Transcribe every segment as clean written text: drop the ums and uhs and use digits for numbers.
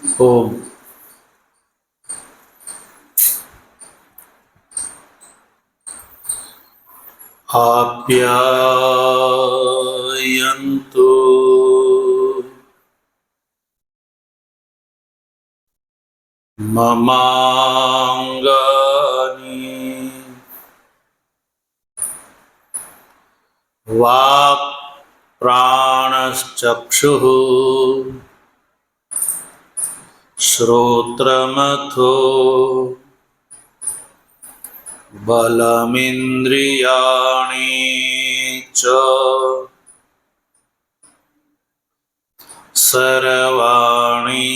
ओम आप्यायन्तु ममाङ्गानि वाक् प्राणश्चक्षुः श्रोत्रमथो बलमिन्द्रियाणि च सर्वाणि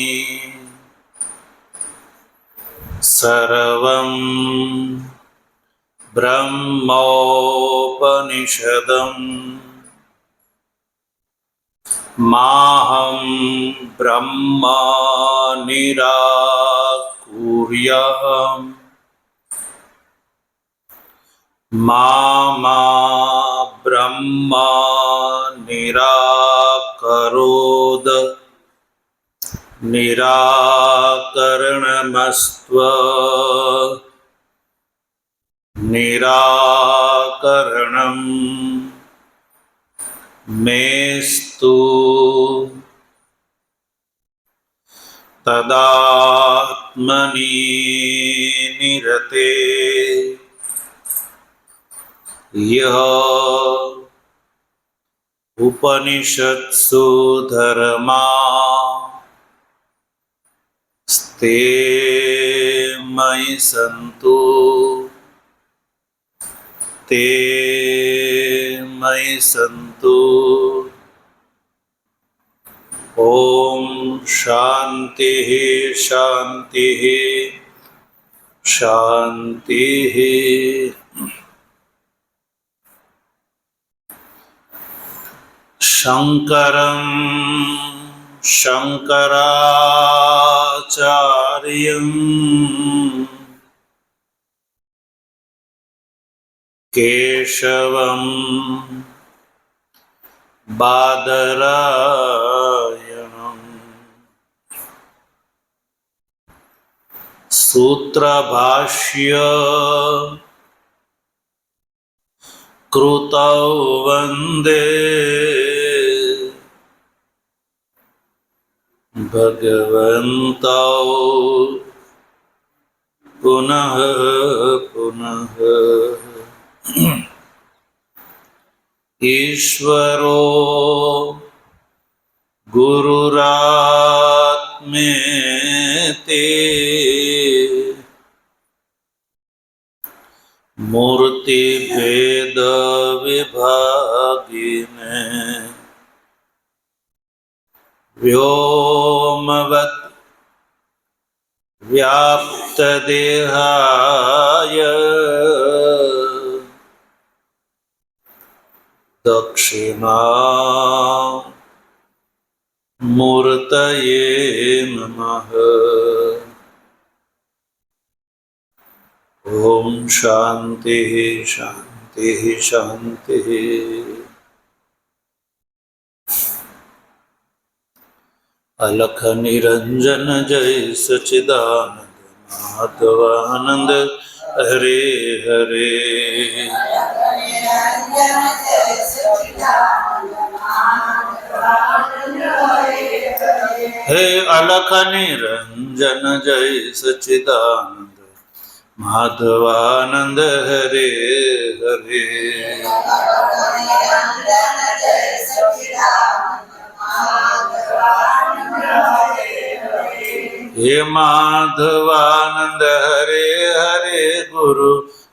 सर्वं ब्रह्मोपनिषदम् माहं ब्रह्म निराकुर्याम् मा ब्रह्म निराकरोद निराकरणमस्त्व निराकरणम् मेस्तु तदात्मनि निरते यः उपनिषत्सु धर्मा स्ते मयि सन्तु ते मयि सन्तु। ओम शांति शांति शांति। शंकरं शंकराचार्यं केशवं बादरायणं सूत्रभाष्य कृतौ वन्दे भगवन्तौ पुनः पुनः। ईश्वरो गुरुरात्मेति मूर्तिभेद विभागिने व्योमवत् व्याप्तदेहाय दक्षिणामूर्तये नमः। ओम शांति शांति शांति। अलख निरंजन जय सच्चिदानंद माधवानंद हरे हरे। हे अलख निरंजन जय सच्चिदानंद माधवानंद हरे हरे। हे माधवानंद हरे हरे गुरु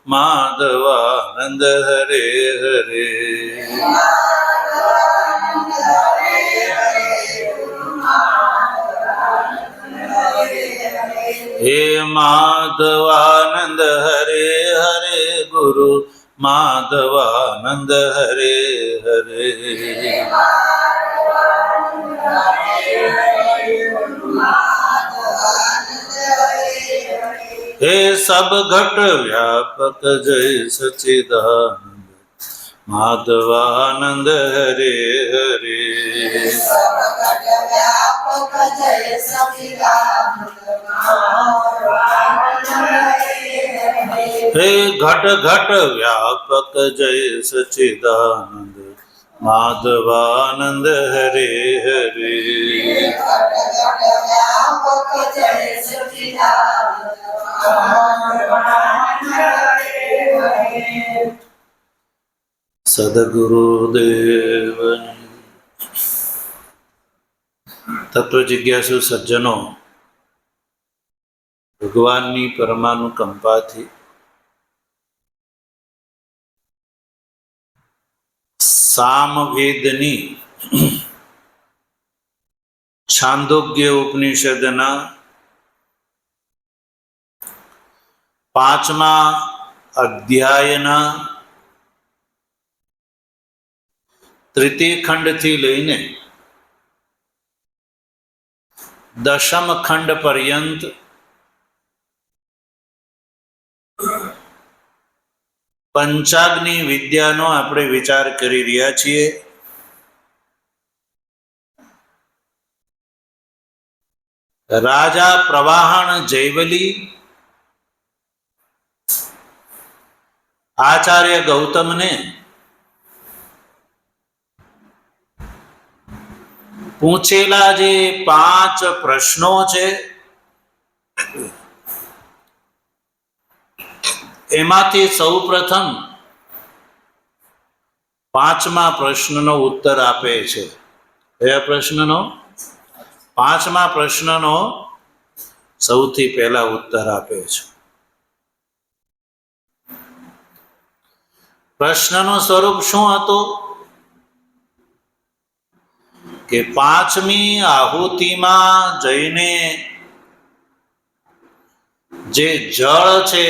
माधवानंद हरे हरे। हे माधवानंद हरे हरे गुरु माधवानंद हरे हरे। हे सब घट व्यापक जय सच्चिदानंद માધવાનંદ હરે હરે. હે ઘટ ઘટ વ્યાપક જય સચિદાનંદ માધવાનંદ હરે હરે. સદગુરુદેવ. તત્વ જિજ્ઞાસુ સજ્જનો, ભગવાનની પરમાનુકંપાથી સામવેદની છાંદોગ્ય ઉપનિષદના 5મા અધ્યાયના 3ય ખંડથી લઈને 10મ ખંડ પર્યંત પંચાગ્નિ વિદ્યાનો આપણે વિચાર કરી રહ્યા છીએ. રાજા પ્રવાહણ જૈવલી આચાર્ય ગૌતમને પૂછેલા જે 5 પ્રશ્નો છે એમાંથી સૌ પ્રથમ 5મા પ્રશ્નનો ઉત્તર આપે છે. કયા પ્રશ્નનો? 5મા પ્રશ્નનો સૌથી પહેલા ઉત્તર આપે છે. પ્રશ્નનું સ્વરૂપ શું હતું કે 5મી આહુતિમાં જઈને જે જળ છે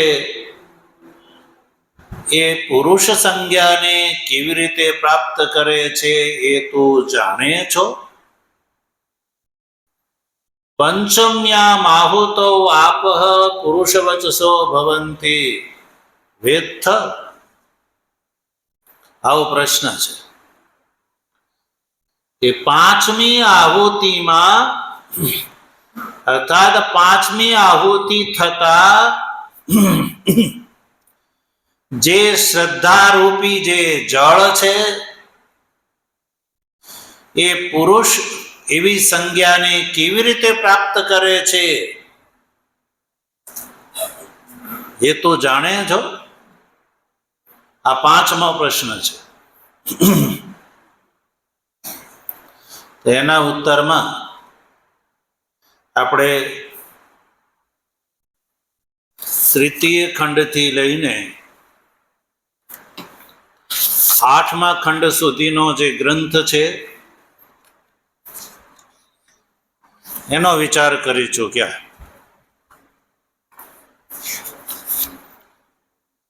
એ પુરુષ સંજ્ઞાને કેવી રીતે પ્રાપ્ત કરે છે એ તું જાણે છો? પંચમ્યામ આહુતો આપઃ પુરુષવચસો ભવંતી વેત્થ. આવો પ્રશ્ન છે કે 5મી આહુતિમાં અર્થાત 5મી આહુતિ થતા જે શ્રદ્ધારૂપી જે જળ છે એ પુરુષ એવી સંજ્ઞાને કેવી રીતે પ્રાપ્ત કરે છે એ તો જાણે છો? આ 5મો પ્રશ્ન છે. એના ઉત્તરમાં આપણે 3ય ખંડથી લઈને 8મા ખંડ સુધીનો જે ગ્રંથ છે એનો વિચાર કરી ચૂક્યા.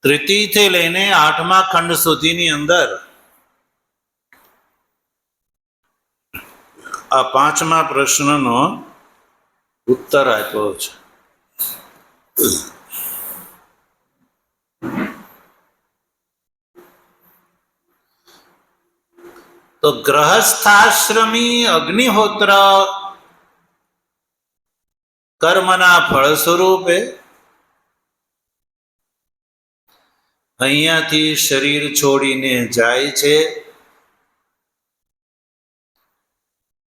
3થી લઈને 8મા ખંડ સુધીની અંદર આ 5મા પ્રશ્નનો ઉત્તર આપ્યો છે. તો ગ્રહસ્થાશ્રમી અગ્નિહોત્ર કર્મના ફળ સ્વરૂપે અહીંયાથી શરીર છોડીને જાય છે.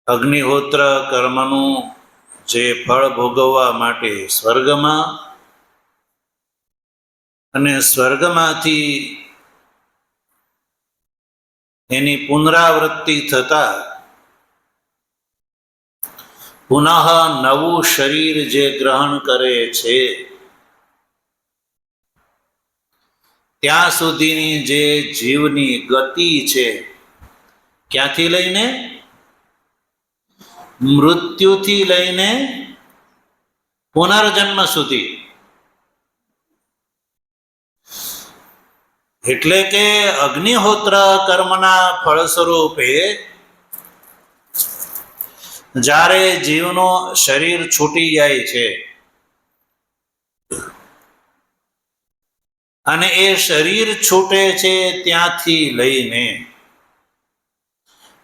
અગ્નિહોત્ર કર્મનું જે ફળ ભોગવવા માટે સ્વર્ગમાં, અને સ્વર્ગમાંથી એની પુનરાવૃત્તિ થતા પુનઃ નવું શરીર જે ગ્રહણ કરે છે ત્યાં સુધીની જે જીવની ગતિ છે, ક્યાંથી લઈને મૃત્યુથી લઈને પુનર્જન્મ સુધી. એટલે કે અગ્નિહોત્ર કર્મના ફળ સ્વરૂપે જ્યારે જીવનો શરીર છૂટી જાય છે અને એ શરીર છૂટે છે ત્યાંથી લઈને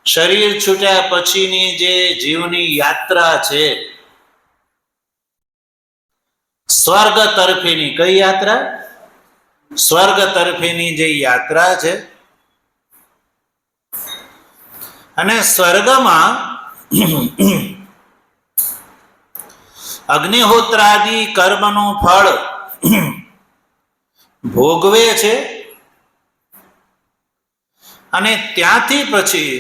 શરીર છૂટ્યા પછીની જે જીવની યાત્રા છે, સ્વર્ગ તરફેની, કઈ યાત્રા? સ્વર્ગ તરફેની જે યાત્રા છે, અને સ્વર્ગમાં અગ્નિહોત્રાદિ કર્મનું ફળ ભોગવે છે, અને ત્યાંથી પછી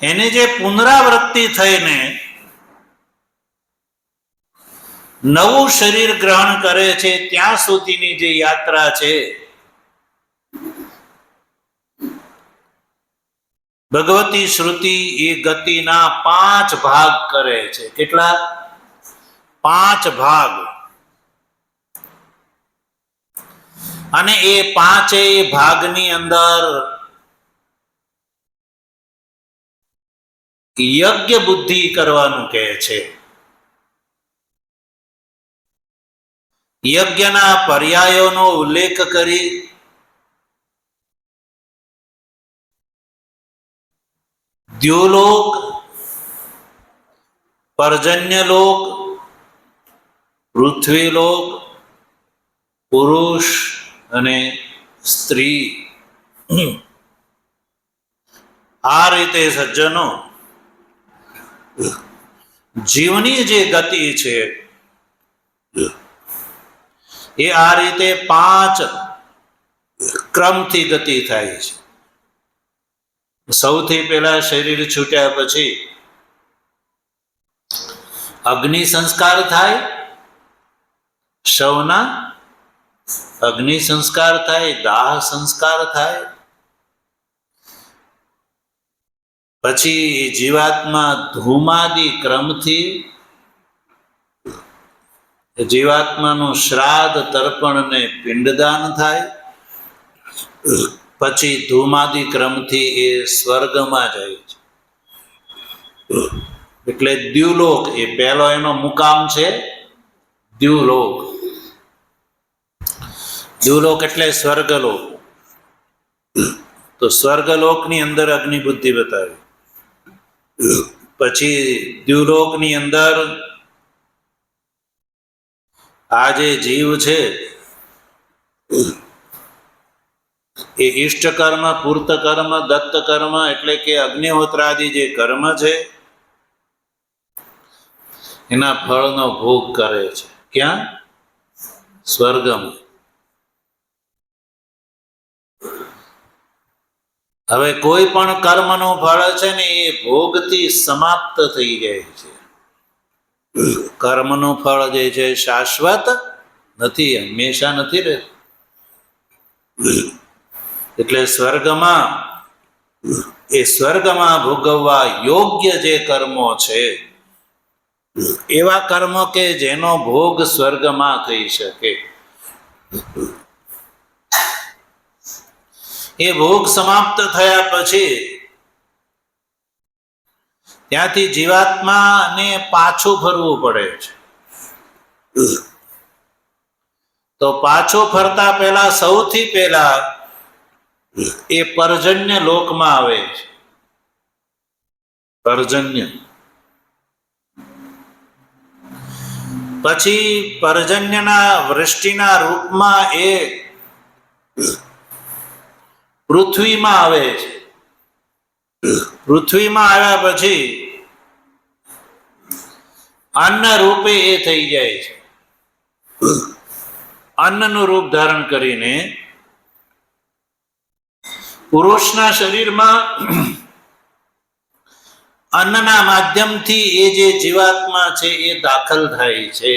એની જે પુનરાવૃત્તિ થઈને નવું શરીર ગ્રહણ કરે છે ત્યાં સુધીની જે યાત્રા છે, ભગવતી શ્રુતિ એ ગતિના 5 ભાગ કરે છે. કેટલા? 5 ભાગ. અને એ 5 ભાગની અંદર યજ્ઞ બુદ્ધિ કરવાનું કહે છે. યજ્ઞના પર્યાયોનો ઉલ્લેખ કરી દ્યુલોક, પર્જન્યલોક, પૃથ્વીલોક, પુરુષ અને સ્ત્રી, આ રીતે સજ્જનો જીવની જે ગતિ છે એ આ રીતે 5 ક્રમથી ગતિ થાય છે. સૌથી પહેલા શરીર છૂટ્યા પછી અગ્નિ સંસ્કાર થાય, શવના અગ્નિ સંસ્કાર થાય, દાહ સંસ્કાર થાય, પછી જીવાત્મા ધૂમાદિ ક્રમથી જીવાત્માનું શ્રાદ્ધ, તર્પણ અને પિંડદાન થાય, પછી ધૂમાદિ ક્રમથી એ સ્વર્ગમાં જાય છે. એટલે દ્યુલોક એ પહેલો એનો મુકામ છે. દ્યુલોક, દ્યુલોક એટલે સ્વર્ગલોક. તો સ્વર્ગલોકની અંદર અગ્નિ બુદ્ધિ બતાવી, પછી દ્યુલોકની અંદર આ જે જીવ છે એ ઇષ્ટ કર્મ, પૂર્ત કર્મ, દત્ત કર્મ એટલે કે અગ્નિહોત્રાદિ જે કર્મ છે એના ફળનો ભોગ કરે છે. ક્યાં? સ્વર્ગમાં. હવે કોઈ પણ કર્મનું ફળ છે ને એ ભોગથી સમાપ્ત થઈ જાય છે. કર્મનું ફળ જે છે શાશ્વત નથી, હંમેશા નથી રહેતું. એટલે સ્વર્ગમાં ભોગવવા યોગ્ય જે કર્મો છે એવા કર્મો કે જેનો ભોગ સ્વર્ગમાં થઈ શકે, એ ભોગ સમાપ્ત થયા પછી ત્યાંથી જીવાત્માને પાછું ફરવું પડે છે. તો પાછું ફરતા પહેલા સૌથી પહેલા એ પર્જન્ય લોકમાં આવે છે. પર્જન્ય, પછી પર્જન્યના વૃષ્ટિના રૂપમાં એ પૃથ્વીમાં આવે છે. પૃથ્વીમાં આવ્યા પછી અન્ન રૂપે એ થઈ જાય છે. અન્નનું રૂપ ધારણ કરીને પુરુષના શરીરમાં અન્નના માધ્યમથી એ જે જીવાત્મા છે એ દાખલ થાય છે.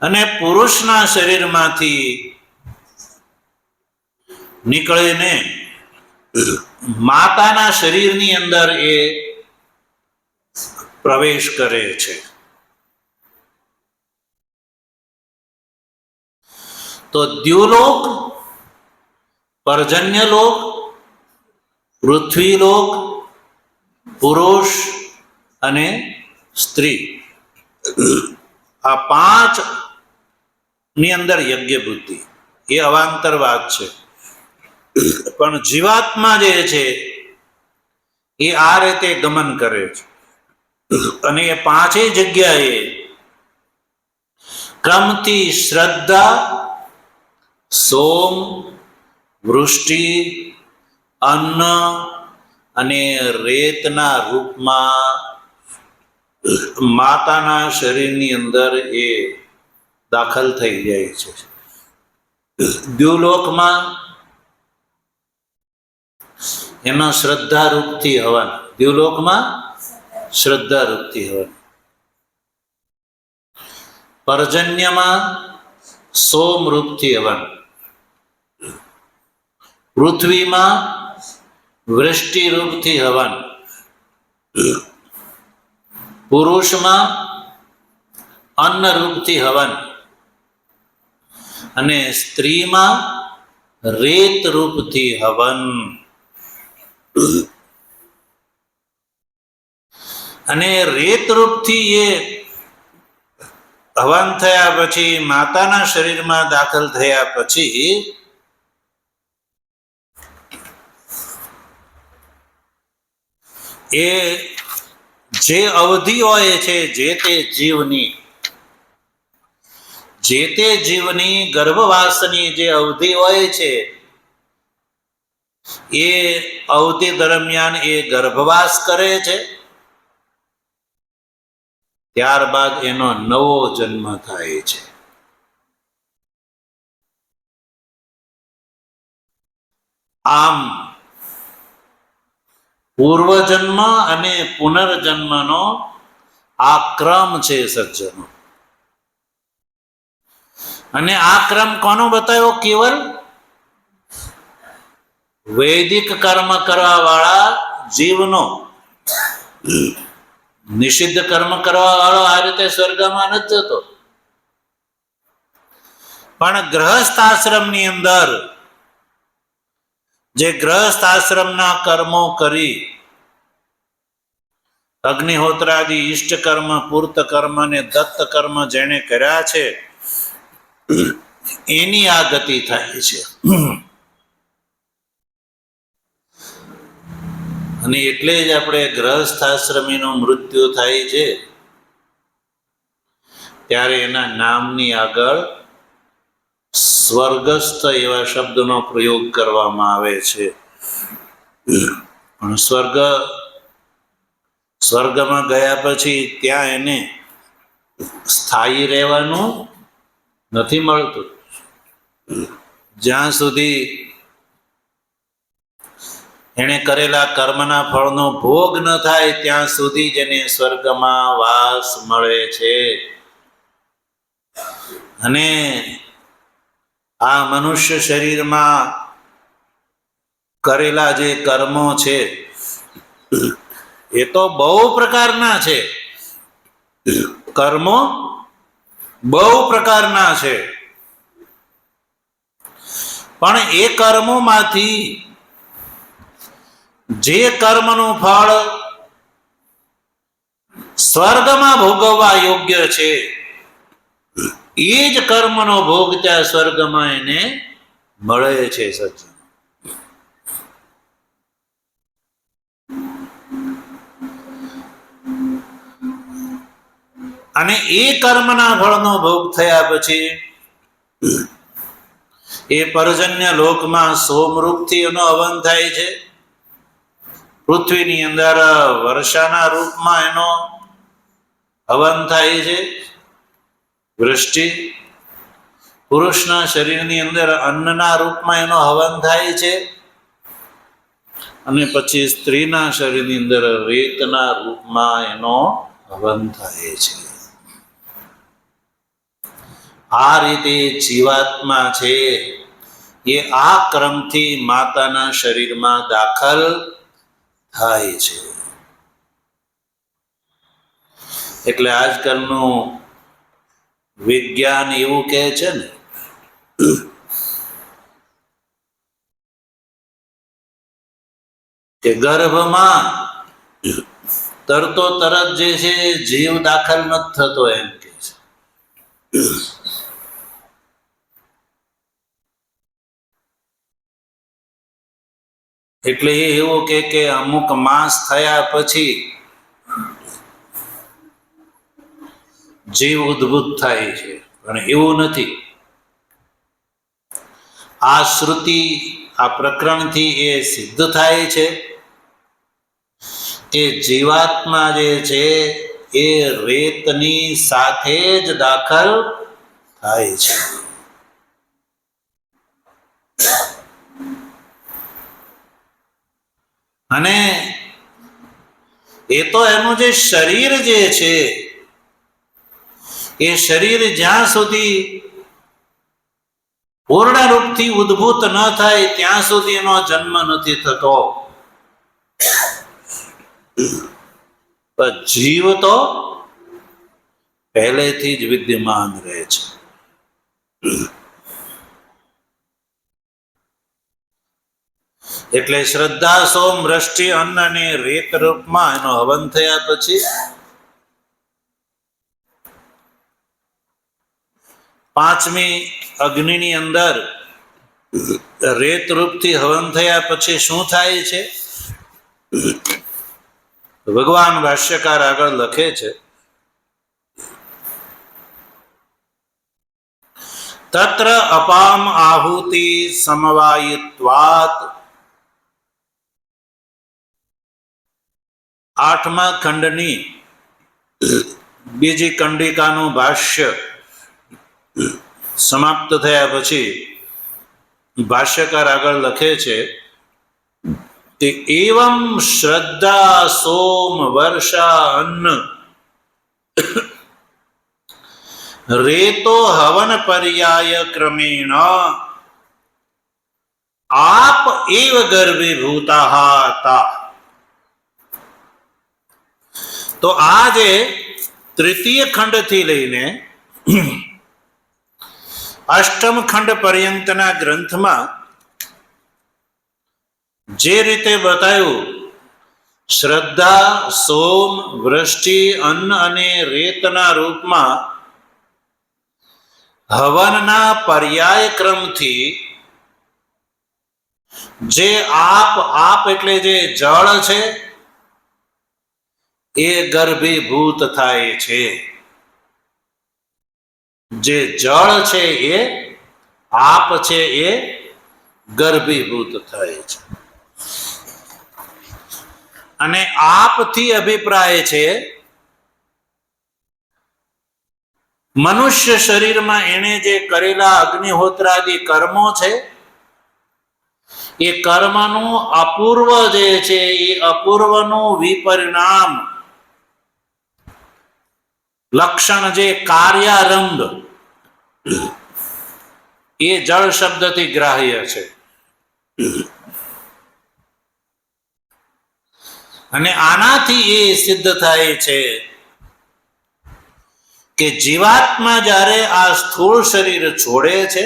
અને પુરુષના શરીરમાંથી નીકળીને માતાના શરીરની અંદર એ પ્રવેશ કરે છે. તો દ્યુલોક, પર્જન્યલોક, પૃથ્વીલોક, પુરુષ અને સ્ત્રી, આ પાંચ ની અંદર યજ્ઞ બુદ્ધિ એ અવાંતર વાત છે, પણ જીવાત્મા જે છે એ આ રીતે ગમન કરે છે. અને એ પાંચેય જગ્યાએ ક્રમથી શ્રદ્ધા, સોમ, વૃષ્ટિ, અન્ન અને રેતના રૂપમાં માતાના શરીરની અંદર એ દાખલ થઈ જાય છે. દ્યુલોકમાં એમાં શ્રદ્ધા રૂપથી હવન, દ્યુલોકમાં શ્રદ્ધા રૂપથી હવન, પર્જન્યમાં સોમ રૂપથી હવન, પૃથ્વીમાં વૃષ્ટિ રૂપથી હવન, પુરુષમાં અન્ન રૂપથી હવન અને સ્ત્રીમાં રેત રૂપથી હવન. અને રેત રૂપથી એ હવન થયા પછી માતાના શરીરમાં દાખલ થયા પછી એ જે અવધિ હોય છે જે તે જીવની ગર્ભવાસની જે અવધિ હોય છે એ અવધિ દરમિયાન એ ગર્ભવાસ કરે છે. ત્યારબાદ એનો નવો જન્મ થાય છે. આમ પૂર્વજન્મ અને પુનર્જન્મનો આ ક્રમ છે સજ્જનો. અને આ ક્રમ કોનો બતાવ્યો? કેવલ વૈદિક કર્મ કરવા વાળા જીવનો. નિષિદ્ધ કર્મ કરવા વાળો આ રીતે સ્વર્ગમાં નથી જતો. પણ ગ્રહસ્થ આશ્રમની અંદર જે ગ્રહસ્થ આશ્રમના કર્મો કરી અગ્નિહોત્રાદિ ઇષ્ટ કર્મ, પૂર્ત કર્મ અને દત્ત કર્મ જેણે કર્યા છે એની આ ગતિ થાય છે. અને એટલે જ આપણે ગ્રહસ્થ આશ્રમીનું મૃત્યુ થાય છે ત્યારે એના નામની આગળ સ્વર્ગસ્થ એવા શબ્દનો પ્રયોગ કરવામાં આવે છે. પણ સ્વર્ગમાં ગયા પછી ત્યાં એને સ્થાયી રહેવાનું નથી મળતું. જ્યાં સુધી એણે કરેલા કર્મના ફળનો ભોગ ન થાય ત્યાં સુધી જ એને સ્વર્ગમાં વાસ મળે છે. અને આ મનુષ્ય શરીરમાં કરેલા જે કર્મો છે એ તો બહુ પ્રકારના છે. કર્મો બહુ પ્રકારના છે, પણ એ કર્મોમાંથી જે કર્મનું ફળ સ્વર્ગમાં ભોગવવા યોગ્ય છે એ જ કર્મનો ભોગ ત્યાં સ્વર્ગમાં એને મળે છે. સજ્જન, અને એ કર્મના ફળનો ભોગ થયા પછી એ પર્જન્ય લોકમાં સોમરૂપથી એનો હવન થાય છે. પૃથ્વીની અંદર વર્ષાના રૂપમાં એનો હવન થાય છે. વૃષ્ટિ, પુરુષના શરીરની અંદર અન્નના રૂપમાં એનો હવન થાય છે. અને પછી સ્ત્રીના શરીરની અંદર રેતના રૂપમાં એનો હવન થાય છે. આ રીતે જીવાત્મા છે એ આ ક્રમથી માતાના શરીરમાં દાખલ થાય છે. એટલે આજકાલનું વિજ્ઞાન એવું કહે છે ને કે ગર્ભમાં તરતો તરત જે છે જીવ દાખલ નથી થતો એમ કે છે. એટલે એ એવું કે અમુક માસ થયા પછી જીવ ઉદ્ભુત થાય છે, પણ એવું નથી. આ શ્રુતિ, આ પ્રકરણથી એ સિદ્ધ થાય છે કે જીવાત્મા જે છે એ રેતની સાથે જ દાખલ થાય છે. અને એ તો એનું જે શરીર જે છે એ શરીર જ્યાં સુધી પૂર્ણ રૂપથી ઉદ્ભુત ન થાય ત્યાં સુધી એનો જન્મ નથી થતો. જીવ તો પહેલેથી જ વિદ્યમાન રહે છે. એટલે શ્રદ્ધા, સોમ, વૃષ્ટિ, અન્ન અને રેત રૂપમાં એનો હવન થયા પછી પાંચમી અગ્નિની અંદર રેત રૂપથી હવન થયા પછી શું થાય છે? ભગવાન ભાષ્યકાર આગળ લખે છે, તત્ર અપામ આહુતિ સમવાયિત્વાત. આઠમા ખંડની બીજી કંડિકાનું ભાષ્ય સમાપ્ત થયા પછી ભાષ્યકાર આગળ લખે છે કે એવં શ્રદ્ધા, સોમ, વર્ષા, અન્ન રેતો હવન પર્યાય ક્રમેણ આપ એવ ગર્ભીભૂતા હતા. તો આ જે તૃતીય ખંડથી લઈને અષ્ટમ ખંડ પર્યંતના ગ્રંથમાં જે રીતે બતાવ્યું, શ્રદ્ધા, સોમ, વૃષ્ટિ, અન્ન અને રેતના રૂપમાં હવનના પર્યાય ક્રમથી જે આપ એટલે જે જળ છે એ ગર્ભીભૂત થાય છે. જે જળ છે એ આપ છે એ ગર્ભીભૂત થાય છે. અને આપથી અભિપ્રાય છે મનુષ્ય શરીરમાં એને જે કરેલા અગ્નિહોત્રાદિ કર્મો છે એ કર્મનું અપૂર્વ જે છે એ અપૂર્વનું વિપરિણામ લક્ષણ જે કાર્યારંભ એ જળ શબ્દથી ગ્રાહ્ય છે. અને આનાથી એ સિદ્ધ થાય છે કે જીવાત્મા જ્યારે આ સ્થૂળ શરીર છોડે છે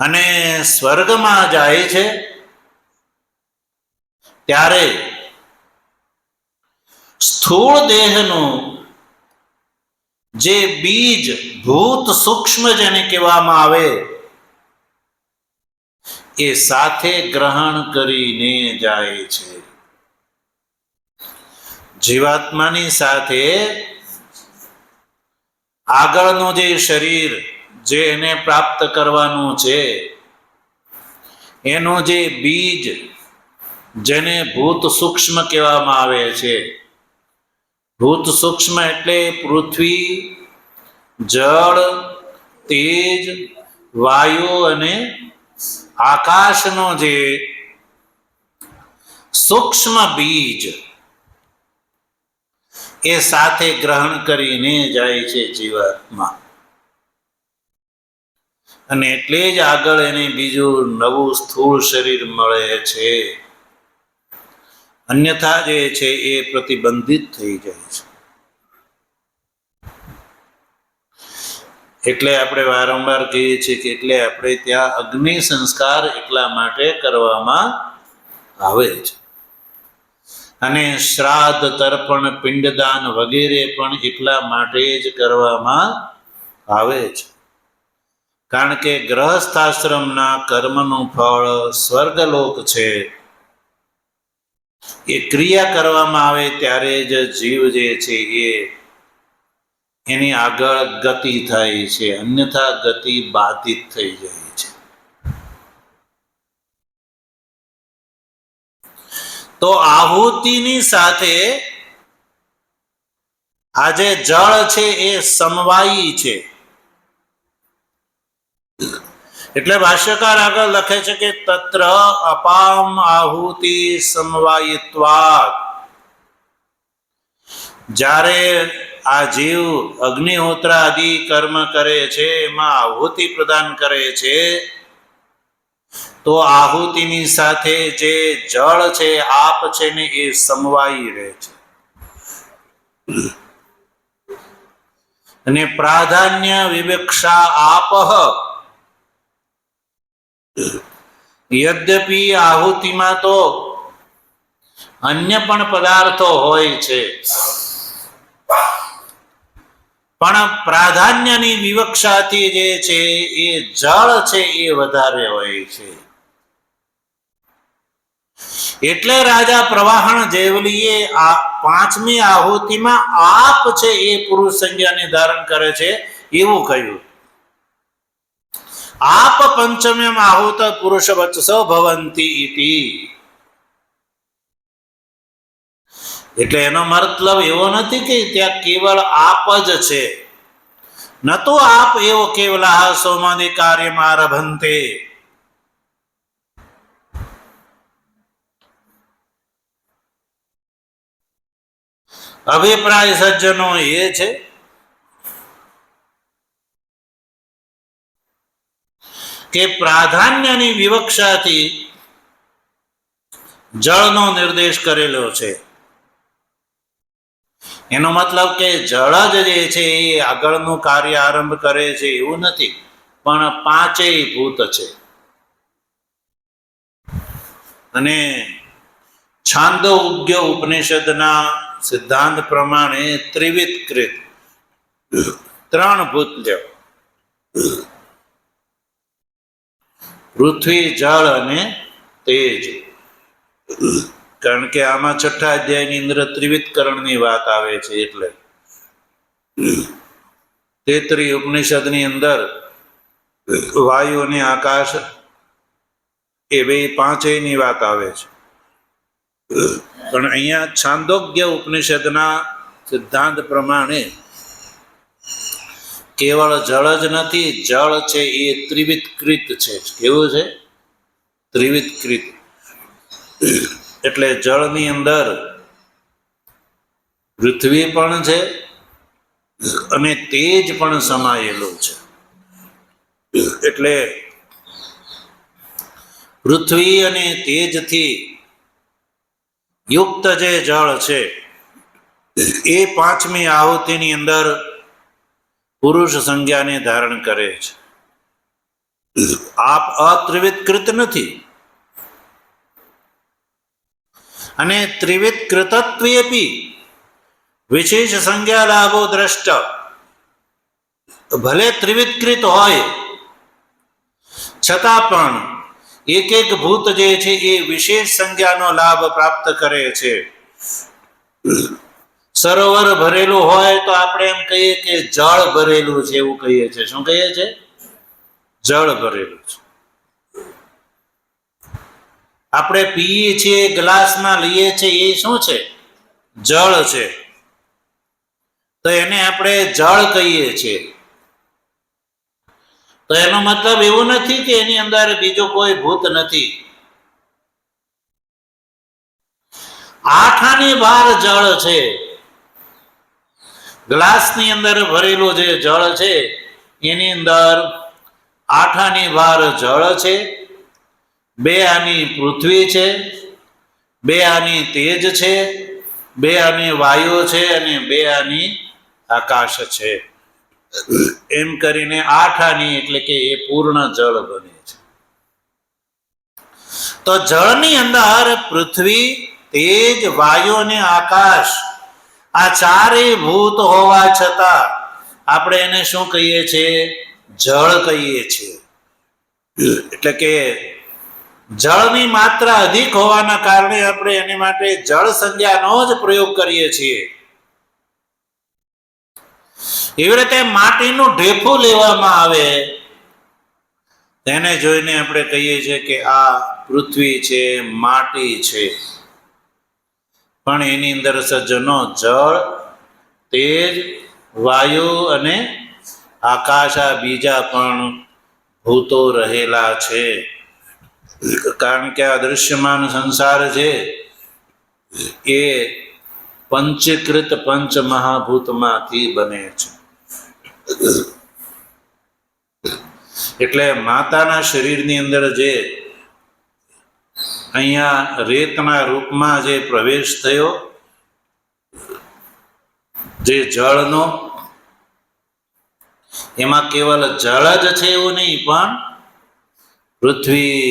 અને સ્વર્ગમાં જાય છે ત્યારે સ્થૂળ દેહનું જે બીજ ભૂત સૂક્ષ્મ જેને કહેવામાં આવે એ સાથે ગ્રહણ કરીને જાય છે. જીવાત્માની સાથે આગળનું જે શરીર જે એને પ્રાપ્ત કરવાનું છે એનું જે બીજ જેને ભૂત સૂક્ષ્મ કહેવામાં આવે છે, ભૂત સૂક્ષ્મ એટલે પૃથ્વી, જળ, તેજ, વાયુ અને આકાશનો જે સૂક્ષ્મ બીજ એ સાથે ગ્રહણ કરીને જાય છે જીવાત્મા. અને એટલે જ આગળ એને બીજું નવું સ્થૂળ શરીર મળે છે. અન્યથા જે છે એ પ્રતિબંધિત થઈ જાય છે. એટલે આપણે વારંવાર કહીએ છીએ કે એટલે આપણે ત્યાં અગ્નિ સંસ્કાર એટલા માટે કરવામાં આવે છે અને શ્રાદ્ધ, તર્પણ, પિંડદાન વગેરે પણ એટલા માટે જ કરવામાં આવે છે, કારણ કે ગ્રહસ્થાશ્રમના કર્મનું ફળ સ્વર્ગલોક છે. એ ક્રિયા કરવામાં આવે ત્યારે જ જીવ જે છે એ એની આગળ ગતિ થાય છે, અન્યથા ગતિ બાધિત થઈ જાય છે. તો આહુતિની સાથે આ જે જળ છે એ સમવાયી છે. એટલે ભાષ્યકાર આગળ લખે છે કે તત્ર અપામ આહુતિ સમવાયિત્વાત. જ્યારે આ જીવ અગ્નિહોત્ર આદિ કર્મ કરે છે, એમાં આહુતિ પ્રદાન કરે છે, તો આહુતિની સાથે જે જળ છે, આપ છે ને એ સમવાયી રહે છે. અને પ્રાધાન્ય વિવક્ષા આપહ. યદ્યપિ આહુતિમાં તો અન્ય પણ પદાર્થો હોય છે, પણ પ્રાધાન્યની વિવક્ષાથી જે છે એ જળ છે એ વધારે હોય છે. એટલે રાજા પ્રવાહણ જેવલીએ આ પાંચમી આહુતિમાં આપ છે એ પુરુષ સંજ્ઞાને ધારણ કરે છે એવું કહ્યું. આપ પંચમ્યમ આહુત પુરુષ વત્સ ભવંતી ઇતિ. એટલે એનો મતલબ એવો નથી કે ત્યાં કેવળ આપ જ છે. ન તો આપ એવો કેવલા સોમાદિ કાર્યમ આરભંતે. અભિપ્રાય સજ્જનો એ છે કે પ્રાધાન્યની વિવક્ષાથી જળનો નિર્દેશ કરેલો છે. એનો મતલબ કે જળ જ જે છે એ આગળનું કાર્ય આરંભ કરે છે એવું નથી, પણ પાંચેય ભૂત છે. અને છાંદોગ્ય ઉપનિષદના સિદ્ધાંત પ્રમાણે ત્રિવિધ કૃત ત્રણ ભૂત લ્યો: પૃથ્વી, જળ અને તેજ. કારણ કે આમાં છઠ્ઠા અધ્યાયની અંદર ત્રિવિધકરણની વાત આવે છે. એટલે તેત્રી ઉપનિષદની અંદર વાયુ અને આકાશ એ બે પાંચેયની વાત આવે છે. પણ અહીંયા છાંદોગ્ય ઉપનિષદના સિદ્ધાંત પ્રમાણે કેવળ જળ જ નથી, જળ છે એ ત્રિવિધકૃત છે. કેવું છે? ત્રિવિધકૃત. એટલે જળની અંદર પૃથ્વી પણ છે અને તેજ પણ સમાયેલું છે. એટલે પૃથ્વી અને તેજથી યુક્ત જે જળ છે એ પાંચમી આહુતિની અંદર પુરુષ સંજ્ઞાને ધારણ કરે છે. આપ અત્રિવિધકૃત નથી. અને ત્રિવિધકૃતત્વેપી વિશેષ સંજ્ઞા લાભો દ્રષ્ટ. ભલે ત્રિવિધકૃત હોય છતાં પણ એક એક ભૂત જે છે એ વિશેષ સંજ્ઞાનો લાભ પ્રાપ્ત કરે છે. સરોવર ભરેલું હોય તો આપણે એમ કહીએ કે જળ ભરેલું છે, એવું કહીએ છીએ. શું કહીએ છીએ? જળ ભરેલું છે. આપણે પીએ છીએ, ગ્લાસમાં લઈએ છીએ, એ શું છે? જળ છે. તો એને આપણે જળ કહીએ છીએ. તો એનો મતલબ એવું નથી કે એની અંદર બીજો કોઈ ભૂત નથી. 8 આની 12 જળ છે. ગ્લાસની અંદર ભરેલું જે જળ છે એની અંદર 8 આની 12 જળ છે, 2 આની પૃથ્વી છે, 2 આની તેજ છે, 2 આની વાયુ છે અને 2 આની આકાશ છે. એમ કરીને 8 આની એટલે કે એ પૂર્ણ જળ બને છે. તો જળની અંદર પૃથ્વી, તેજ, વાયુ અને આકાશ, આ ચારેય ભૂત હોવા છતાં આપણે એને શું કહીએ છીએ? જળ કહીએ છીએ. એટલે કે જળની માત્રા અધિક હોવાના કારણે આપણે એની માટે જળ સંજ્ઞાનો જ પ્રયોગ કરીએ છીએ. એવી રીતે માટીનું ઢેફું લેવામાં આવે, તેને જોઈને આપણે કહીએ છીએ કે આ પૃથ્વી છે, માટી છે. પણ એની અંદર સજ્જનો જળ, તેજ, વાયુ અને આકાશ, આ બીજા પણ ભૂતો રહેલા છે. કારણ કે આ દૃશ્યમાન સંસાર છે એ પંચીકૃત પંચ મહાભૂતમાંથી બને છે. એટલે માતાના શરીરની અંદર જે અહીંયા રેતના રૂપમાં જે પ્રવેશ થયો, જે જળનો, એમાં કેવલ જળ જ છે એવું નહીં, પણ પૃથ્વી,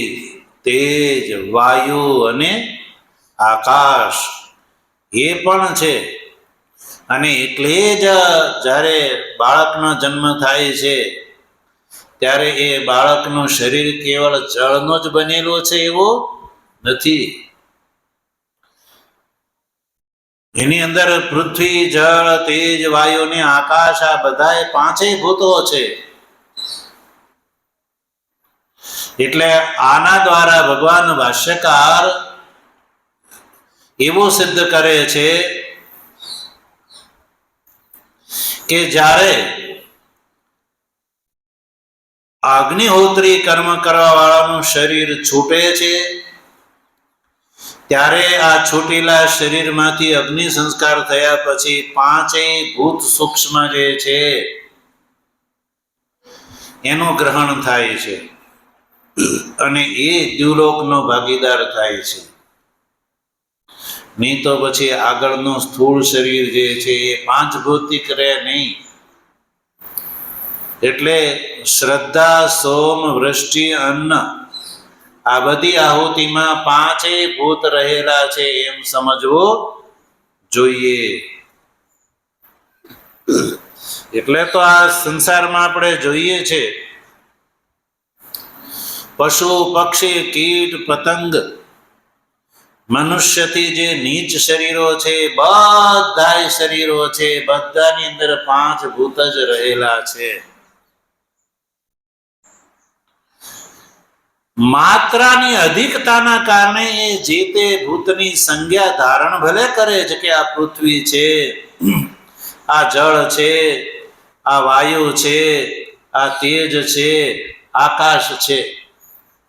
તેજ, વાયુ અને આકાશ એ પણ છે. અને એટલે જ જ્યારે બાળકનો જન્મ થાય છે ત્યારે એ બાળકનું શરીર કેવળ જળનું જ બનેલું છે એવું નથી. એની અંદર પૃથ્વી, જળ, તેજ, વાયુ ને આકાશ, આ બધા પાંચેય ભૂતો છે. એટલે આના દ્વારા ભગવાન ભાષ્યકાર એવું સિદ્ધ કરે છે કે જ્યારે અગ્નિહોત્રી કર્મ કરવા વાળાનું શરીર છૂટે છે ત્યારે આ છૂટેલા શરીરમાંથી અગ્નિ સંસ્કાર થયા પછી પાંચેય ભૂત સૂક્ષ્મ જે છે એનું ગ્રહણ થાય છે અને એ દ્યુલોકનો ભાગીદાર થાય છે. નહીં તો પછી આગળનું સ્થૂળ શરીર જે છે એ પાંચ ભૌતિક રહે નહીં. એટલે શ્રદ્ધા, સોમ, વૃષ્ટિ, અન્ન, આ બધી આહુતિમાં પાંચેય ભૂત રહેલા છે એમ સમજવું જોઈએ. એટલે તો આ સંસારમાં આપણે જોઈએ છે પશુ, પક્ષી, કીટ, પતંગ, મનુષ્યથી જે નીચ શરીરો છે, બધાય શરીરો છે, બધાની અંદર પાંચ ભૂત જ રહેલા છે. માત્રાની અધિકતાના કારણે એ જે તે ભૂતની સંજ્ઞા ધારણ ભલે કરે છે કે આ પૃથ્વી છે, આ જળ છે, આ વાયુ છે, આ તેજ છે, આકાશ છે,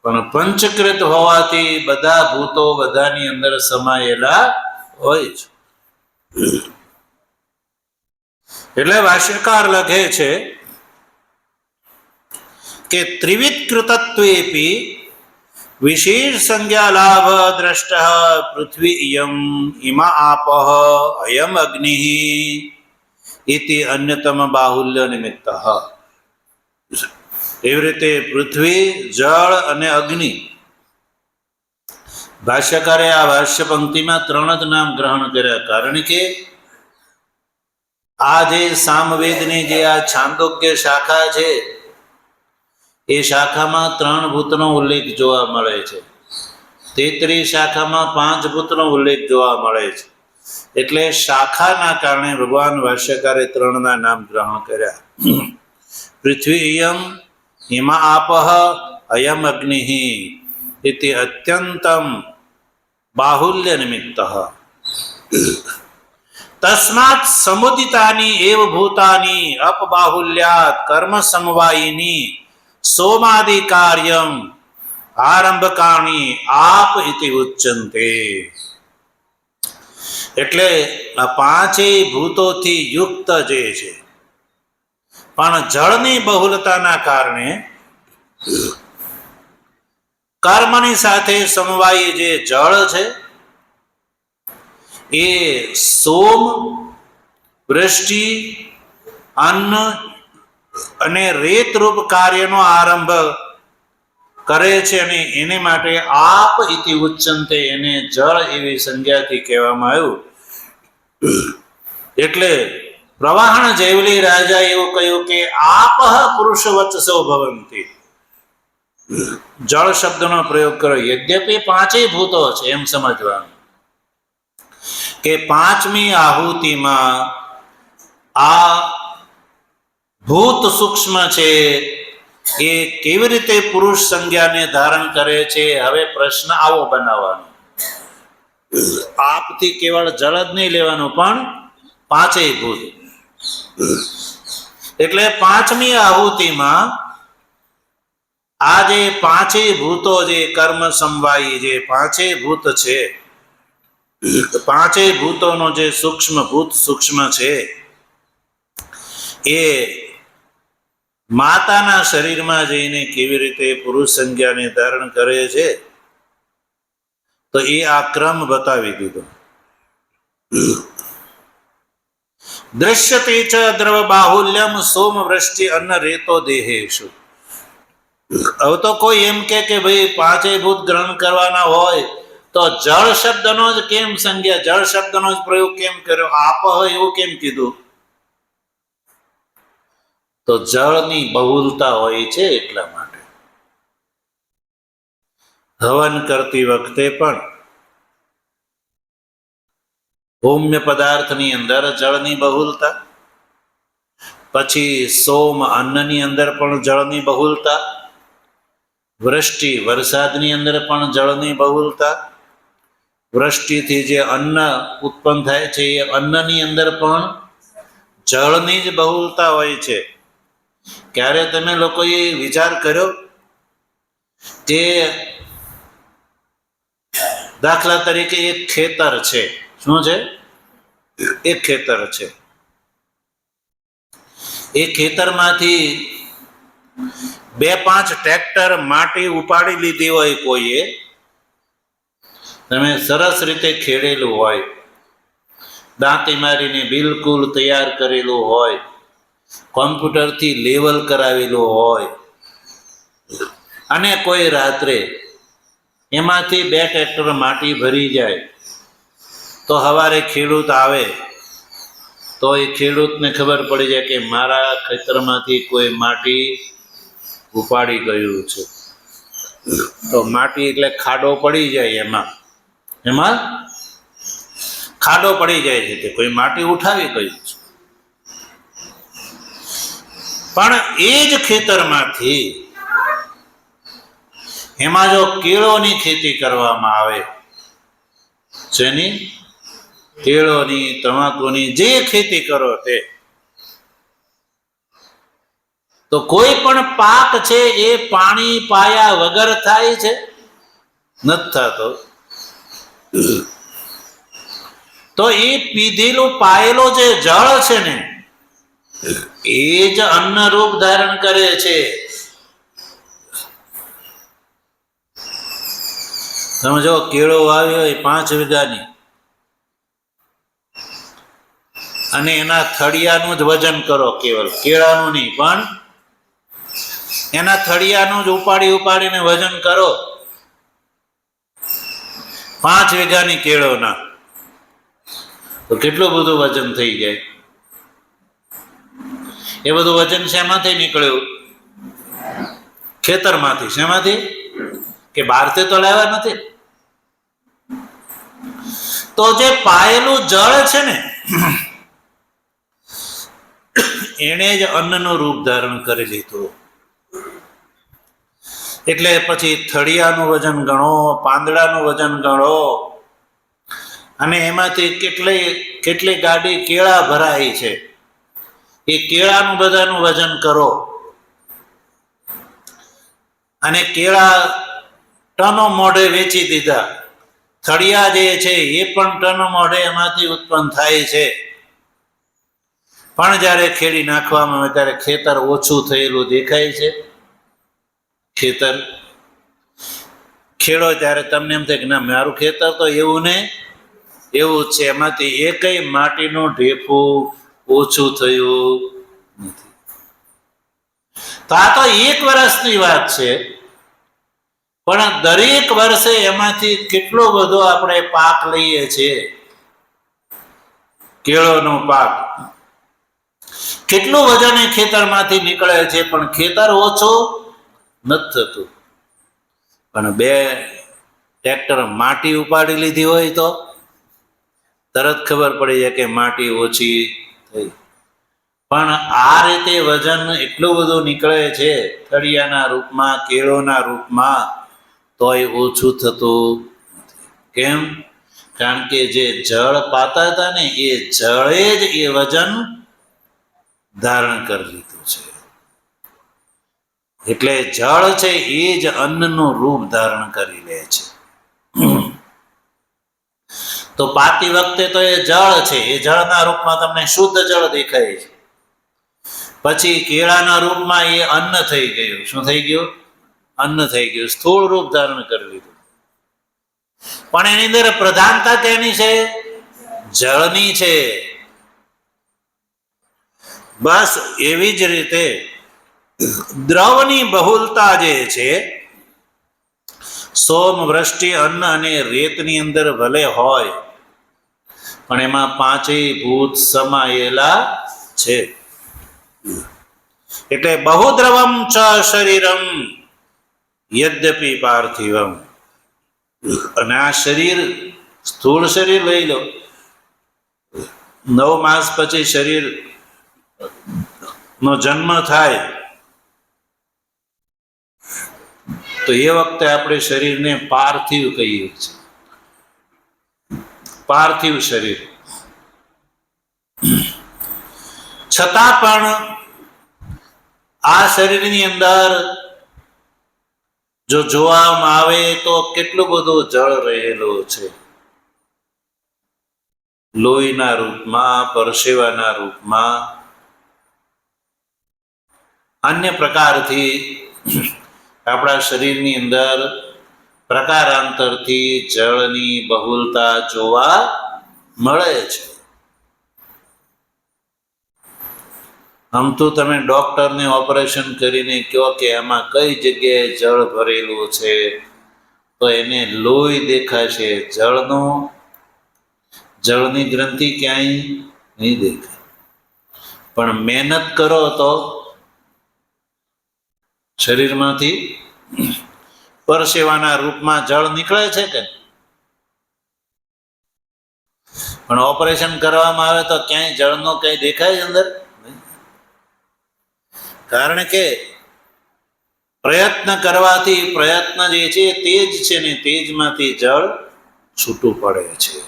પણ પંચકૃત હોવાથી બધા ભૂતો બધાની અંદર સમાયેલા હોય છે. એટલે ભાષ્યકાર લખે છે કે ત્રિવિધ કૃતત્વેપી વિશેષ સંજ્ઞા લાભ દ્રષ્ટ પૃથ્વી ઇયમ ઇમા આપઃ અયમ અગ્નિ ઇતિ અન્યતમ બાહુલ્ય નિમિત્ત. એવી રીતે પૃથ્વી, જળ અને અગ્નિ, ભાષ્યકારે આ ભાષ્ય પંક્તિમાં ત્રણ જ નામ ગ્રહણ કર્યા. કારણ કે આ જે સામવેદની જે આ છાંદોગ્ય શાખા છે એ શાખામાં ત્રણ ભૂતનો ઉલ્લેખ જોવા મળે છે. તેત્રી શાખામાં પાંચ ભૂતનો ઉલ્લેખ જોવા મળે છે. એટલે શાખાના કારણે ભગવાન ભાષ્યકારે ત્રણના નામ ગ્રહણ કર્યા. પૃથ્વી ઇયમ હિમા આપઃ અયમ અગ્નિ ઇતિ અત્યંતમ બાહુલ્ય નિમિત્ત. તસ્માત સમુદિતાની એવ ભૂતાની અપબાહુલ્યાત કર્મ સમવાયિની સોમાદિ કાર્યમ આરંભકાણી આપ ઇતિ ઉચ્ચન્તે. એટલે આ પાંચેય ભૂતોથી યુક્ત જે છે, પણ જળની બહુલતાના કારણે કર્મની સાથે સમવાયી જે જળ છે એ સોમ, વૃષ્ટિ, અન્ન અને રેતરૂપ કાર્યનો આરંભ કરે છે, અને એને માટે આપ ઇતિ ઉચ્ચંતે, એને જળ એવી સંજ્ઞાથી કહેવામાં આવ્યું. એટલે પ્રવાહણ જૈવલી રાજા એવું કહ્યું કે આપઃ પુરુષ વત્સો ભવંતી. જળ શબ્દનો પ્રયોગ કરો. યદ્યપી પાંચેય ભૂતો છે એમ સમજવાનું કે પાંચમી આહુતિમાં આ ભૂત સૂક્ષ્મ છે એ કેવી રીતે પુરુષ સંજ્ઞાને ધારણ કરે છે. હવે પ્રશ્ન આવો બનાવવાનો, આપથી કેવળ જળ જ નહીં લેવાનું પણ પાંચેય ભૂત. એટલે પાંચમી આહુતિમાં આ જે પાંચેય ભૂતો, જે કર્મ સમવાયી જે પાંચેય ભૂત છે, પાંચેય ભૂતોનો જે સૂક્ષ્મ ભૂત સૂક્ષ્મ છે એ માતાના શરીરમાં જઈને કેવી રીતે પુરુષ સંજ્ઞાને ધારણ કરે છે, તો એ આ ક્રમ બતાવી દીધો. દ્રશ્યતે ચ દ્રવ બાહુલ્યમ સોમ વૃષ્ટિ અન્ન રેતો દેહેશુ. હવે તો કોઈ એમ કે ભાઈ પાંચેય ભૂત ગ્રહણ કરવાના હોય તો જળ શબ્દનો જ કેમ સંજ્ઞા, જળ શબ્દનો જ પ્રયોગ કેમ કર્યો, આપ હોય એવું કેમ કીધું? તો જળની બહુલતા હોય છે એટલા માટે. હવન કરતી વખતે પણ હોમ્ય પદાર્થની અંદર જળની બહુલતા, પછી સોમ અન્નની અંદર પણ જળની બહુલતા, વૃષ્ટિ વરસાદની અંદર પણ જળની બહુલતા, વૃષ્ટિથી જે અન્ન ઉત્પન્ન થાય છે એ અન્નની અંદર પણ જળની જ બહુલતા હોય છે. ક્યારે તમે લોકોએ વિચાર કર્યો કે દાખલા તરીકે એક ખેતર છે, શું છે? એક ખેતર છે. એ ખેતરમાંથી 2-5 ટ્રેક્ટર માટી ઉપાડી લીધી હોય કોઈએ, તમે સરસ રીતે ખેડેલું હોય, દાંતી મારીને બિલકુલ તૈયાર કરેલું હોય, કોમ્પ્યુટરથી લેવલ કરાવેલું હોય, અને કોઈ રાત્રે એમાંથી 2 ટ્રેક્ટર માટી ભરી જાય, તો સવારે ખેડૂત આવે તો એ ખેડૂતને ખબર પડી જાય કે મારા ખેતરમાંથી કોઈ માટી ઉપાડી ગયું છે. તો માટી એટલે ખાડો પડી જાય, એમાં ખાડો પડી જાય છે કે કોઈ માટી ઉઠાવી ગયું છે. પણ એ જ ખેતરમાંથી એમાં જો કેળોની ખેતી કરવામાં આવે, જેની કેળોની, તમાકુની, જે ખેતી કરો તે, તો કોઈ પણ પાક છે એ પાણી પાયા વગર થાય છે? નથી થતો. તો એ પીધેલું પાયેલું જે જળ છે ને એ જ અન્ન રૂપ ધારણ કરે છે. તમે જો કેળો વાવ્યો હોય 5 વીઘાની, અને એના થળિયાનું જ વજન કરો, કેવળ કેળાનું નહીં પણ એના થળિયાનું જ ઉપાડીને વજન કરો 5 વીઘાની કેળોના, તો કેટલું બધું વજન થઈ જાય. એ બધું વજન શેમાંથી નીકળ્યું? ખેતરમાંથી. શેમાંથી? કે બહારથી તો લાવ્યા નથી. તો જે પાયેલું જળ છે ને એને જ અન્નનું રૂપ ધારણ કરી લીધું. એટલે પછી થળિયાનું વજન ગણો, પાંદડાનું વજન ગણો, અને એમાંથી કેટલી ગાડી કેળા ભરાઈ છે એ કેળાનું બધાનું વજન કરો, અને કેળા ટનો મોઢે વેચી દીધા. થળિયા જે છે એ પણ ટનો મોઢે એમાંથી ઉત્પન્ન થાય છે. પણ જ્યારે ખેડી નાખવામાં આવે ત્યારે ખેતર ઓછું થયેલું દેખાય છે. ખેતર ખેડો ત્યારે તમને એમ થાય કે ના, મારું ખેતર તો એવું ને એવું છે, એમાંથી એકય માટીનું ઢેફું ઓછું થયું નથી. તો આ તો 1 વર્ષની વાત છે. પણ દરેક વર્ષે એમાંથી કેટલો બધો આપણે પાક લઈએ છીએ. કેળોનો પાક કેટલું વજન ખેતરમાંથી નીકળે છે, પણ ખેતર ઓછું નથી થતું. પણ 2 ટ્રેક્ટર માટી ઉપાડી લીધી હોય તો તરત ખબર પડી જાય કે માટી ઓછી થઈ. પણ આ રીતે વજન એટલું બધું નીકળે છે થળિયાના રૂપમાં, કેળોના રૂપમાં, તોય ઓછું થતું નથી. કેમ? કારણ કે જે જળ પાતા હતા ને એ જળે જ એ વજન ધારણ કરી લીધું છે. એટલે જળ છે એ જ અન્નનું રૂપ ધારણ કરી લે છે. તો પાતી વખતે તો એ જળ છે, એ જળના રૂપમાં તમને શુદ્ધ જળ દેખાય છે. પછી કેળાના રૂપમાં એ અન્ન થઈ ગયું. શું થઈ ગયું? અન્ન થઈ ગયું, સ્થૂળ રૂપ ધારણ કરી લીધું. પણ એની અંદર પ્રધાનતા કેની છે? જળની છે. બસ એવી જ રીતે દ્રવની બહુલતા જે છે, સોમ, વૃષ્ટિ, અન્ન અને રેતની અંદર ભલે હોય, પણ એમાં 5 ભૂત સમાયેલા છે. એટલે બહુદ્રવમ ચ શરીરમ યદ્યપિ પાર્થિવમ. અને આ શરીર, સ્થૂળ શરીર લઈ લો, 9 માસ પછી શરીર નો જન્મ થાય તો એ વખતે આપણે શરીરને પાર્થિવ કહીએ છીએ. પાર્થિવ શરીર. છતાં પણ આ શરીરની અંદર જો જોવામાં આવે તો કેટલું બધું જળ રહેલું છે. લોહીના રૂપમાં, પરસેવાના રૂપમાં, અન્ય પ્રકારથી આપણા શરીરની અંદર પ્રકારાંતરથી જળની બહુલતા જોવા મળે છે. આમ તો તમે ડોક્ટરને ઓપરેશન કરીને કહો કે એમાં કઈ જગ્યાએ જળ ભરેલું છે, તો એને લોહી દેખાશે, જળની ગ્રંથિ ક્યાંય નહીં દેખાય. પણ મહેનત કરો તો શરીરમાંથી પરસેવાના રૂપમાં જળ નીકળે છે કે? પણ ઓપરેશન કરવામાં આવે તો ક્યાંય જળનો કઈ દેખાય અંદર? કારણ કે પ્રયત્ન કરવાથી, પ્રયત્ન જે છે તેજ છે ને તેજમાંથી જળ છૂટું પડે છે.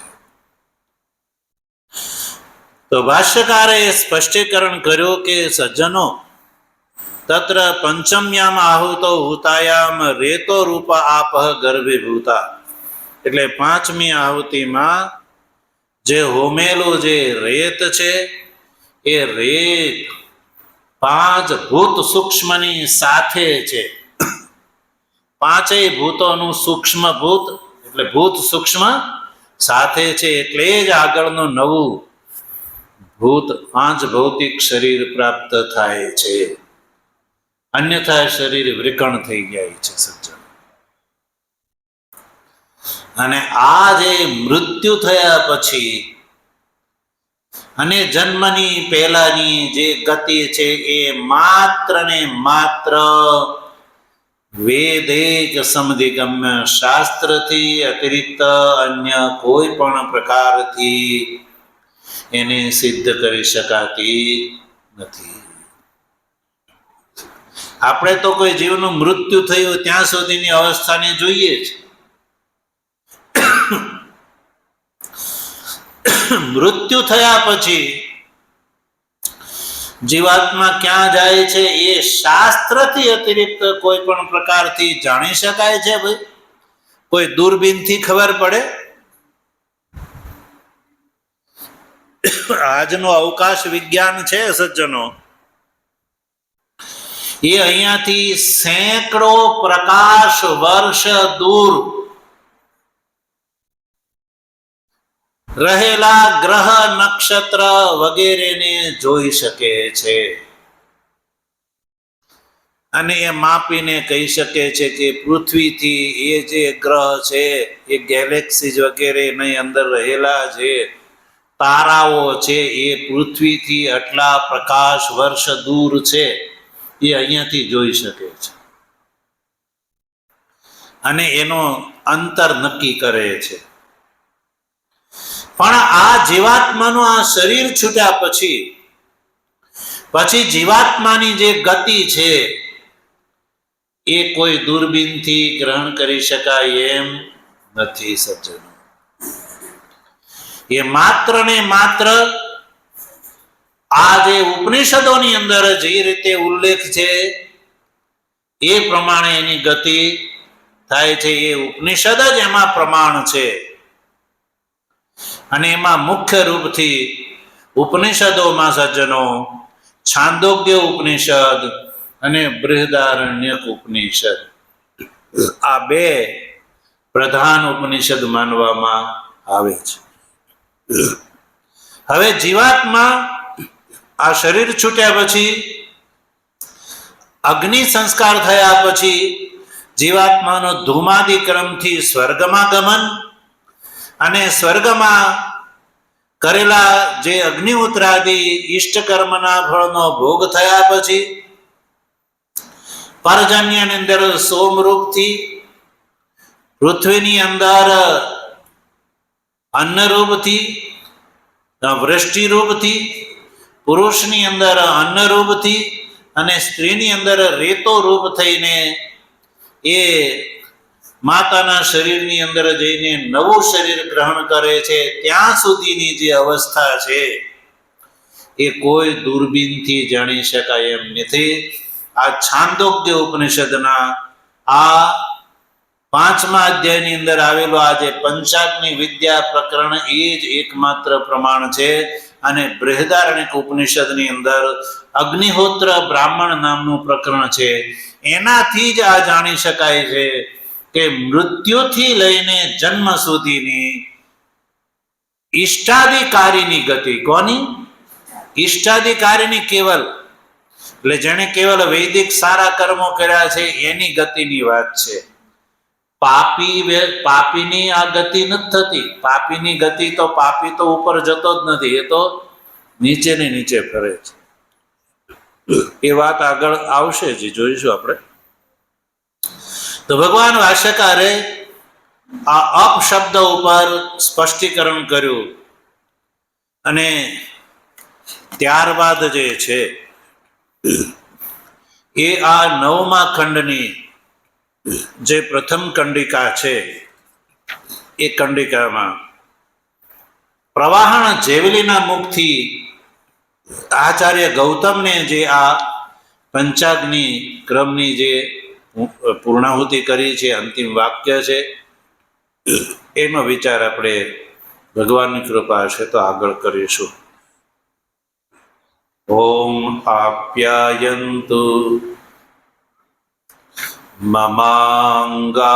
તો ભાષ્યકારે સ્પષ્ટીકરણ કર્યું કે સજ્જનો, તત્ર પંચમ્યામ આહુતો હુતાયામ રેતો રૂપા આપહ ગર્ભીભૂતા. એટલે 5મી આહુતિમાં જે હોમેલું જે રેત છે, એ રેત 5 ભૂત સૂક્ષ્મની સાથે છે. 5 ભૂતોનું સૂક્ષ્મ ભૂત, એટલે ભૂત સૂક્ષ્મ સાથે છે. એટલે જ આગળનું નવું ભૂત 5 ભૌતિક શરીર પ્રાપ્ત થાય છે. અન્યથા શરીર વિકર્ણ થઈ જાય છે સજ્જન. અને આ જે મૃત્યુ થયા પછી અને જન્મની પહેલાની જે ગતિ છે એ માત્ર ને માત્ર વેદેક સમધિગમ્ય શાસ્ત્રથી અતિરિક્ત અન્ય કોઈ પણ પ્રકારથી એને સિદ્ધ કરી શકાતી નથી. આપણે તો કોઈ જીવનું મૃત્યુ થયું ત્યાં સુધીની અવસ્થાને જોઈએ છે. મૃત્યુ થયા પછી જીવાત્મા ક્યાં જાય છે એ શાસ્ત્રથી અતિરિક્ત કોઈ પણ પ્રકારથી જાણી શકાય છે? ભાઈ, કોઈ દૂરબીનથી ખબર પડે? આજનો અવકાશ વિજ્ઞાન છે સજ્જનો, એ અહીંયાથી સેંકડો પ્રકાશ વર્ષ દૂર રહેલા ગ્રહ, નક્ષત્ર વગેરેને જોઈ શકે છે. અને એ માપીને કહી શકે છે કે પૃથ્વીથી એ જે ગ્રહ છે એ ગેલેક્સીઝ વગેરેની અંદર રહેલા જે તારાઓ છે એ પૃથ્વીથી આટલા પ્રકાશ વર્ષ દૂર છે એ અહીંયાથી જોઈ શકે છે અને એનો અંતર નક્કી કરે છે. પણ આ જીવાત્માનું આ શરીર છૂટ્યા પછી જીવાત્માની જે ગતિ છે એ કોઈ દૂરબીનથી ગ્રહણ કરી શકાય એમ નથી સજ્જનો. એ માત્ર ને માત્ર આ જે ઉપનિષદોની અંદર જે રીતે ઉલ્લેખ છે એ પ્રમાણે એની ગતિ થાય છે. એ ઉપનિષદ જ એમાં પ્રમાણ છે અને એમાં મુખ્ય રૂપથી ઉપનિષદોમાં સજ્જનો છાંદોગ્ય ઉપનિષદ અને બૃહદારણ્યક ઉપનિષદ આ બે પ્રધાન ઉપનિષદ માનવામાં આવે છે. હવે જીવાત્મા આ શરીર છૂટ્યા પછી અગ્નિ સંસ્કાર થયા પછી જીવાત્માનો ધૂમાદિ ક્રમથી સ્વર્ગમાં ગમન અને સ્વર્ગમાં કરેલા જે અગ્નિહોત્રાદિ ઈષ્ટ કર્મના ફળનો ભોગ થયા પછી પર્જન્યની અંદર સોમરૂપથી, પૃથ્વીની અંદર અન્નરૂપથી, વૃષ્ટિરૂપથી, પુરુષની અંદર અન્નરૂપથી અને સ્ત્રીની અંદર રેતો રૂપ થઈને એ માતાના શરીરની અંદર જઈને નવું શરીર ગ્રહણ કરે છે. ત્યાં સુધીની જે અવસ્થા છે એ કોઈ દૂરબીનથી જાણી શકાય એમ નથી. આ છાંદોગ્ય ઉપનિષદના આ 5મા અધ્યાયની અંદર આવેલો આ જે પંચાગ્નિ વિદ્યા પ્રકરણ એ જ એકમાત્ર પ્રમાણ છે. અને બૃહદારણ્યક ઉપનિષદની અંદર અગ્નિહોત્ર બ્રાહ્મણ નામનું પ્રકરણ છે. એનાથી જ આ જાણી શકાય છે કે મૃત્યુથી લઈને જન્મ સુધીની ઈષ્ટાધિકારીની ગતિ કોની? ઈષ્ટાધિકારીની કેવલ, એટલે જેણે કેવલ વૈદિક સારા કર્મો કર્યા છે એની ગતિની વાત છે. પાપીની આ ગતિ નથી થતી. પાપીની ગતિ તો પાપી તો ઉપર જતો જ નથી, એ તો નીચે ને નીચે ફરે છે. એ વાત આગળ આવશે જ, જોઈશું આપણે. તો ભગવાન ભાષ્યકારે આ અપ શબ્દ ઉપર સ્પષ્ટીકરણ કર્યું અને ત્યારબાદ જે છે એ આ 9મા ખંડની જે પ્રથમ કંડિકા છે એ કંડિકામાં પ્રવાહણ જેવલીના મુખથી આચાર્ય ગૌતમને જે આ પંચાગ્નિ ક્રમની જે પૂર્ણાહુતિ કરી છે, અંતિમ વાક્ય છે, એનો વિચાર આપણે ભગવાનની કૃપા હશે તો આગળ કરીશું. ઓમ આપ્યાયન્તુ મમાંગાની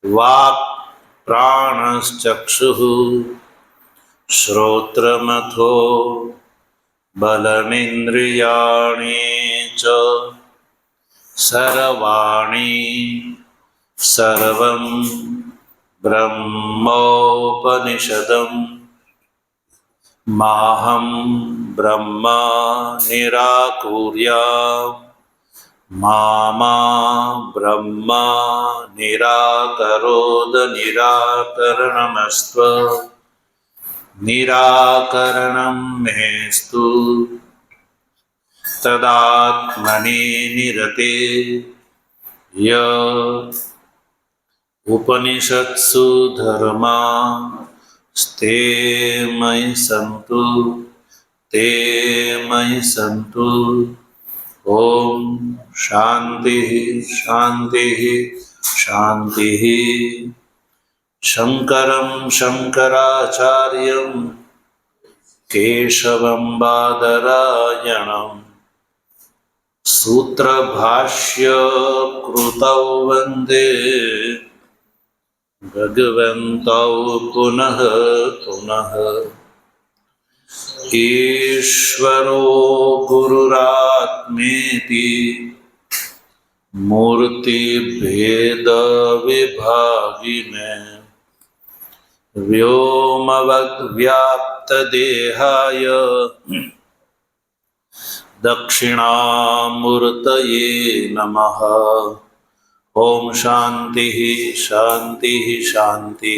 વાક પ્રાણશ્ચક્ષુઃ શ્રોત્રમથો બલમિન્દ્રિયાણિ ચ સર્વાણિ સર્વં બ્રહ્મોપનિષદં માહં બ્રહ્મ નિરાકુર્યામ મામા બ્રહ્મ નિરાકરોદ નિરાકરણમસ્ત્વ નિરાકરણમ મેસ્તુ તદાત્મનિ નિરતે ય ઉપનિષત્સુ ધર્મા સ્તે મયિ સંતુ. ઓમ શાંતિ શાંતિ શાંતિ. શંકરં શંકરાચાર્યં કેશવં બાદરાયણં સૂત્રભાષ્ય કૃતૌ વંદે ભગવन्तૌ પુનઃ પુનઃ. ईश्वरो गुरुरात्मेति मूर्तिभेदविभागिने व्योमवद्व्याप्तदेहाय दक्षिणामूर्तये नमः। ओम शांति शांति शांति।